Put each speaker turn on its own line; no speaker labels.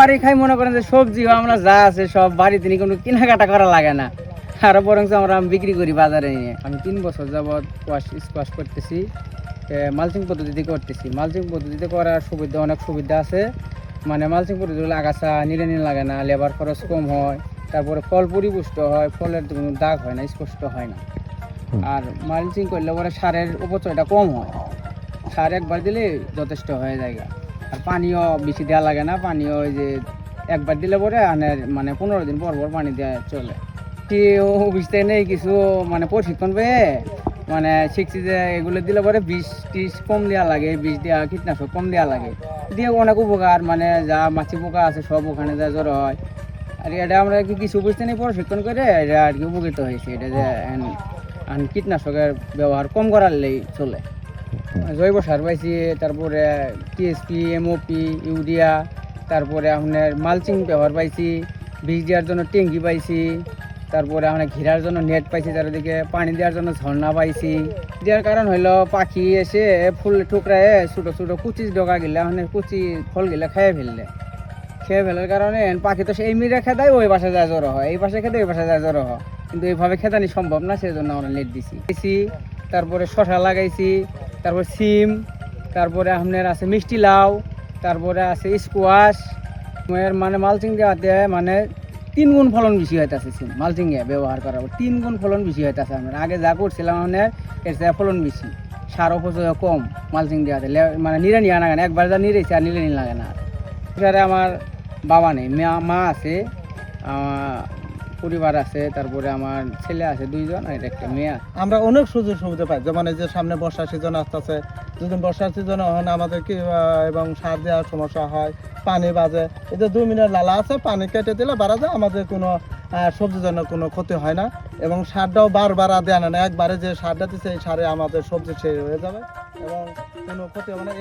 পারি খাই, মনে করেন যে সবজি আমরা যা আছে সব বাড়িতে নিয়ে কোনো কেনাকাটা করা লাগে না, আর বরং আমরা বিক্রি করি বাজারে নিয়ে। আমি 3 বছর যাবৎ স্কোয়াশ করতেছি, মালচিং পদ্ধতিতে করতেছি। মালচিং পদ্ধতিতে করার সুবিধা, অনেক সুবিধা আছে। মানে মালচিং পদ্ধতি আগাছা নিড়ে লাগে না, লেবার খরচ কম হয়, তারপরে ফল পরিপুষ্ট হয়, ফলের কোনো দাগ হয় না, স্পষ্ট হয় না। আর মালচিং করলে পরে সারের উপচয়টা কম হয়, সার একবার দিলে যথেষ্ট হয়ে যায়। আর পানিও বেশি দেওয়া লাগে না, পানিও ওই যে একবার দিলে পরে মানে 15 দিন পর পর পানি দেওয়া চলে। অফিস থেকে নেই কিছু মানে প্রশিক্ষণ পেয়ে মানে শিখছি যে এগুলো দিলে পরে বিষ কম দেওয়া লাগে, বিষ দেওয়া, কীটনাশক কম দেওয়া লাগে, দিয়ে অনেক উপকার। মানে যা মাছি পোকা আছে সব ওখানে যা জড়ো হয়। আর এটা আমরা কিছু বুঝতে নেই প্রশিক্ষণ করে এটা আর কি উপকৃত হয়েছে। এটা যে কীটনাশকের ব্যবহার কম করালেই চলে। জৈব সার পাইছি, তারপরে টিএসপি, এমওপি, ইউরিয়া, তারপরে আপনার মালচিং ব্যবহার পাইছি, বীজ দেওয়ার জন্য ট্যাঙ্কি পাইছি, তারপরে আমরা ঘিরার জন্য নেট পাইছি, চারিদিকে পানি দেওয়ার জন্য ঝর্ণা পাইছি। দেওয়ার কারণ হইলো পাখি এসে ফুল টুকরায় ছোটো ছোটো কুচি ডগা গেলে মানে কুচি ফল গেলে খেয়ে ফেলার কারণে পাখি তো সেই মিরে খেদায়, ওই পাশে যায় জড়ো হয়, এই পাশে খেতে ওই পাশে যায় জড়ো হয়, কিন্তু এইভাবে খেদানি সম্ভব না, সেই জন্য আমরা নেট দিছি। তারপরে শশা লাগাইছি, তারপর সিম, তারপরে আপনার আছে মিষ্টি লাউ, তারপরে আছে স্কোয়াশ। মানে মালচিং দেওয়াতে মানে 3 গুণ ফলন বেশি হইতেছে। সিম মালচিং ব্যবহার করার 3 গুণ ফলন বেশি হইতেছে। আমরা আগে যা করছিলাম আপনার এর চেয়ে ফলন বেশি, সার অপচয় কম মালচিং দেওয়াতে। মানে নিড়ে নিয়ে লাগে না, একবার যা নিড়েছে আর নিড়ে নিয়ে লাগে না। এবারে আমার বাবা নেই, মা আছে, পরিবার আছে, তারপরে আমার ছেলে আছে 2 জন আর একটা মেয়ে।
আমরা অনেক সুযোগ সুবিধা পাই, যেমন এই যে সামনে বর্ষার সিজন আসতেছে, যদি বর্ষার সিজনে হয় আমাদের কি এবং সার দেওয়ার সমস্যা হয়, পানি বাজে। এই যে 2 মিনিট নালা আছে, পানি কেটে দিলে বাড়া যায়, আমাদের কোনো সবজির জন্য কোনো ক্ষতি হয় না। এবং সারটাও বারবার দেওয়া না, একবারে যে সারটা দিচ্ছে এই সারে আমাদের সবজি শেষ হয়ে যাবে এবং কোনো ক্ষতি হবে না।